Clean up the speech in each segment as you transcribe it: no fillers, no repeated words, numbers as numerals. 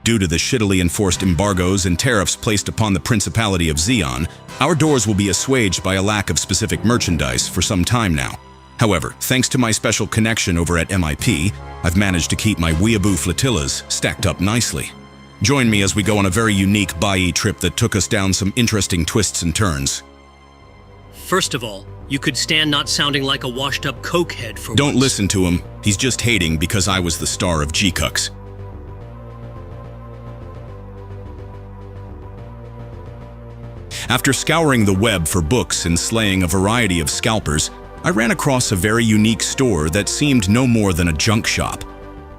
Due to the shittily enforced embargoes and tariffs placed upon the Principality of Xi'an, our doors will be assuaged by a lack of specific merchandise for some time now. However, thanks to my special connection over at MIP, I've managed to keep my weeaboo flotillas stacked up nicely. Join me as we go on a very unique Buyee trip that took us down some interesting twists and turns. First of all, you could stand not sounding like a washed-up cokehead for Don't once. listen to him. He's just hating because I was the star of G-Cucks. After scouring the web for books and slaying a variety of scalpers, I ran across a very unique store that seemed no more than a junk shop.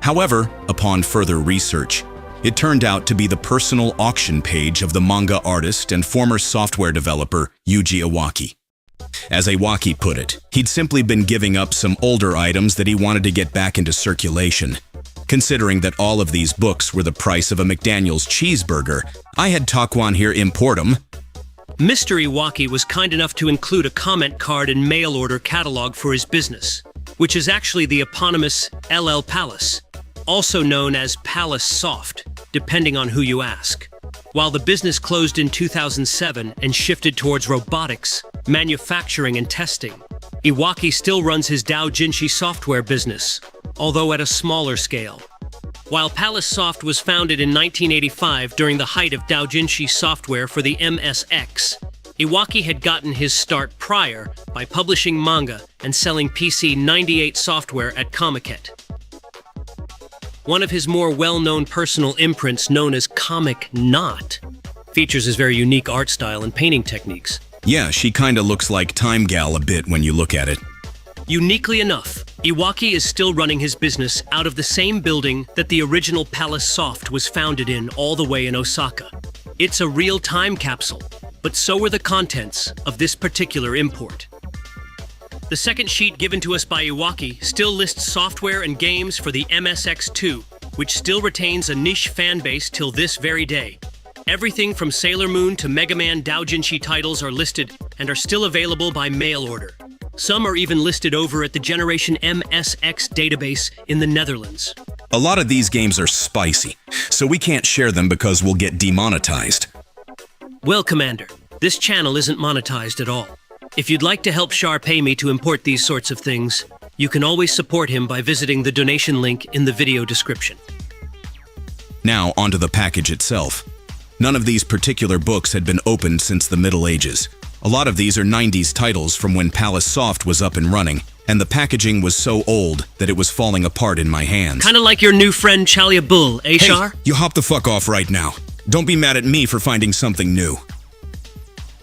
However, upon further research, it turned out to be the personal auction page of the manga artist and former software developer Yuji Iwaki. As Iwaki put it, he'd simply been giving up some older items that he wanted to get back into circulation. Considering that all of these books were the price of a McDaniel's cheeseburger, I had Tokwan here import them. Mr. Iwaki was kind enough to include a comment card and mail order catalog for his business, which is actually the eponymous LL Palace, also known as Palace Soft, depending on who you ask. While the business closed in 2007 and shifted towards robotics, manufacturing, and testing, Iwaki still runs his doujinshi software business, although at a smaller scale. While Palace Soft was founded in 1985 during the height of doujinshi software for the MSX, Iwaki had gotten his start prior by publishing manga and selling PC 98 software at Comiket. One of his more well-known personal imprints, known as Comic Knot, features his very unique art style and painting techniques. Yeah, she kinda looks like Time Gal a bit when you look at it. Uniquely enough, Iwaki is still running his business out of the same building that the original Palace Soft was founded in, all the way in Osaka. It's a real time capsule, but so are the contents of this particular import. The second sheet given to us by Iwaki still lists software and games for the MSX2, which still retains a niche fan base till this very day. Everything from Sailor Moon to Mega Man doujinshi titles are listed and are still available by mail order. Some are even listed over at the Generation MSX database in the Netherlands. A lot of these games are spicy, so we can't share them because we'll get demonetized. Well, Commander, this channel isn't monetized at all. If you'd like to help Char pay me to import these sorts of things, you can always support him by visiting the donation link in the video description. Now, onto the package itself. None of these particular books had been opened since the Middle Ages. A lot of these are 90s titles from when Palace Soft was up and running, and the packaging was so old that it was falling apart in my hands. Kinda like your new friend Chalia Bull, eh, Char? Hey, you hop the fuck off right now. Don't be mad at me for finding something new.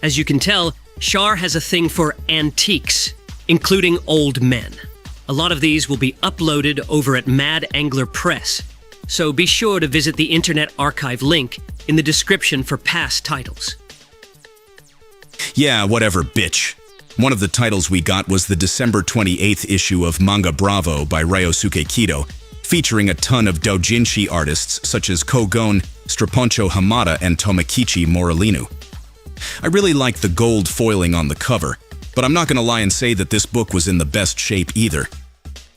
As you can tell, Char has a thing for antiques, including old men. A lot of these will be uploaded over at Mad Angler Press, so be sure to visit the Internet Archive link in the description for past titles. Yeah, whatever, bitch. One of the titles we got was the December 28th issue of Manga Bravo by Ryosuke Kido, featuring a ton of doujinshi artists such as Kogon, Straponcho Hamada, and Tomokichi Morellino. I really liked the gold foiling on the cover, but I'm not gonna lie and say that this book was in the best shape either.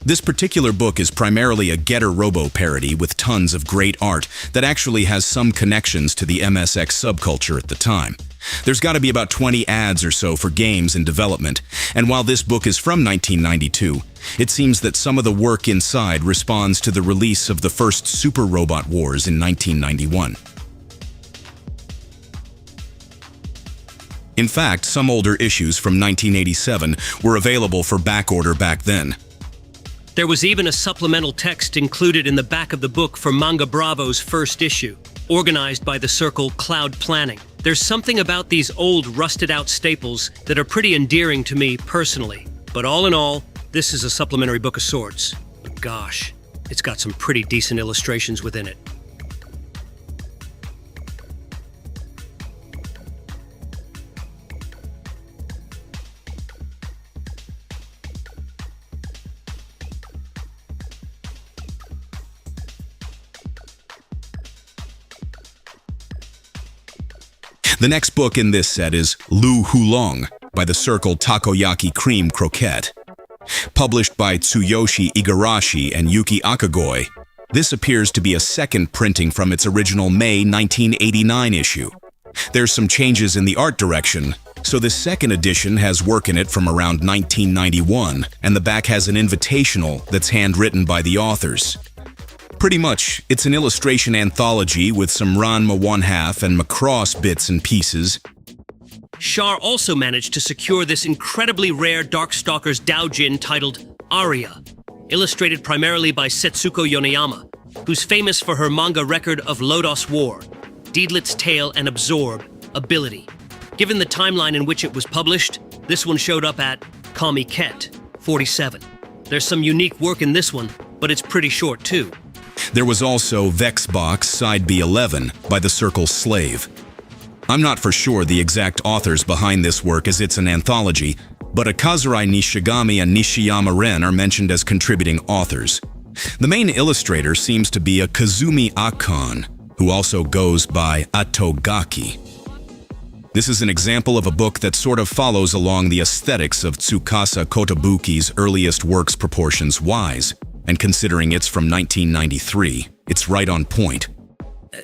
This particular book is primarily a Getter Robo parody with tons of great art that actually has some connections to the MSX subculture at the time. There's gotta be about 20 ads or so for games in development, and while this book is from 1992, it seems that some of the work inside responds to the release of the first Super Robot Wars in 1991. In fact, some older issues from 1987 were available for backorder back then. There was even a supplemental text included in the back of the book for Manga Bravo's first issue, organized by the circle Cloud Planning. There's something about these old, rusted-out staples that are pretty endearing to me personally. But all in all, this is a supplementary book of sorts. But gosh, it's got some pretty decent illustrations within it. The next book in this set is Lu Hulong by the circle Takoyaki Cream Croquette. Published by Tsuyoshi Igarashi and Yuki Akagoi, This appears to be a second printing from its original May 1989 issue. There's some changes in the art direction, so this second edition has work in it from around 1991, and the back has an invitational that's handwritten by the authors. Pretty much, it's an illustration anthology with some Ranma 1/2 and Macross bits and pieces. Char also managed to secure this incredibly rare Darkstalkers doujin titled Aria, illustrated primarily by Setsuko Yoneyama, who's famous for her manga record of Lodos War, Deedlit's Tale and Absorb ability. Given the timeline in which it was published, this one showed up at Kami Ket 47. There's some unique work in this one, but it's pretty short too. There was also Vexbox Side B11 by the Circle Slave. I'm not for sure the exact authors behind this work as it's an anthology, but Akazurai Nishigami and Nishiyama Ren are mentioned as contributing authors. The main illustrator seems to be a Kazumi Akon, who also goes by Atogaki. This is an example of a book that sort of follows along the aesthetics of Tsukasa Kotabuki's earliest works proportions-wise, and considering it's from 1993, it's right on point.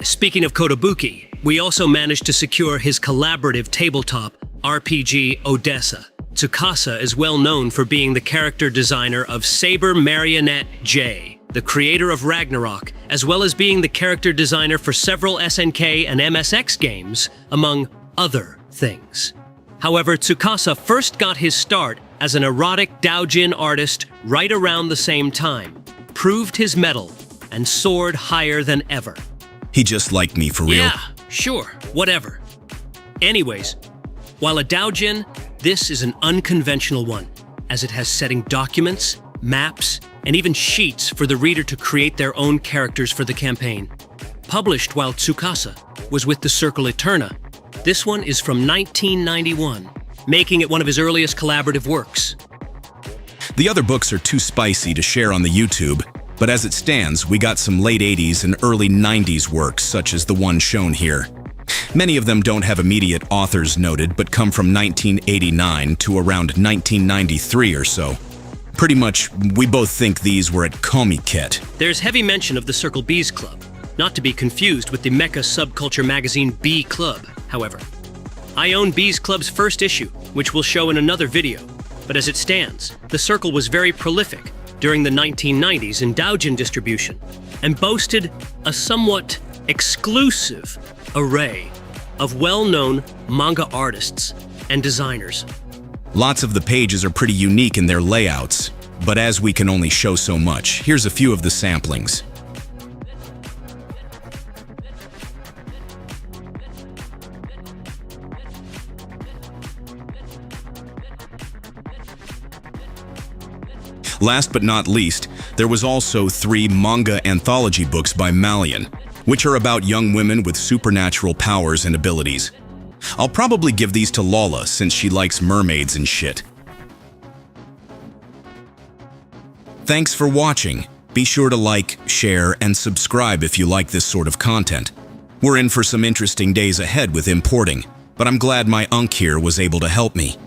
Speaking of Kotabuki, we also managed to secure his collaborative tabletop RPG Odessa. Tsukasa is well known for being the character designer of Saber Marionette J, the creator of Ragnarok, as well as being the character designer for several SNK and MSX games, among other things. However, Tsukasa first got his start as an erotic doujin artist right around the same time, proved his mettle, and soared higher than ever. He just liked me for real. Yeah, sure, whatever. Anyways, while a doujin, this is an unconventional one, as it has setting documents, maps, and even sheets for the reader to create their own characters for the campaign. Published while Tsukasa was with the Circle Eterna, this one is from 1991, making it one of his earliest collaborative works. The other books are too spicy to share on the YouTube, but as it stands, we got some late 80s and early 90s works such as the one shown here. Many of them don't have immediate authors noted, but come from 1989 to around 1993 or so. Pretty much, we both think these were at Kami Ket. There's heavy mention of the Circle B's Club, not to be confused with the mecha subculture magazine B Club, however. I own B's Club's first issue, which we'll show in another video, but as it stands, the Circle was very prolific during the 1990s in doujin distribution, and boasted a somewhat exclusive array of well-known manga artists and designers. Lots of the pages are pretty unique in their layouts, but as we can only show so much, here's a few of the samplings. Last but not least, there was also 3 manga anthology books by Malian, which are about young women with supernatural powers and abilities. I'll probably give these to Lola since she likes mermaids and shit. Thanks for watching. Be sure to like, share, and subscribe if you like this sort of content. We're in for some interesting days ahead with importing, but I'm glad my Unk here was able to help me.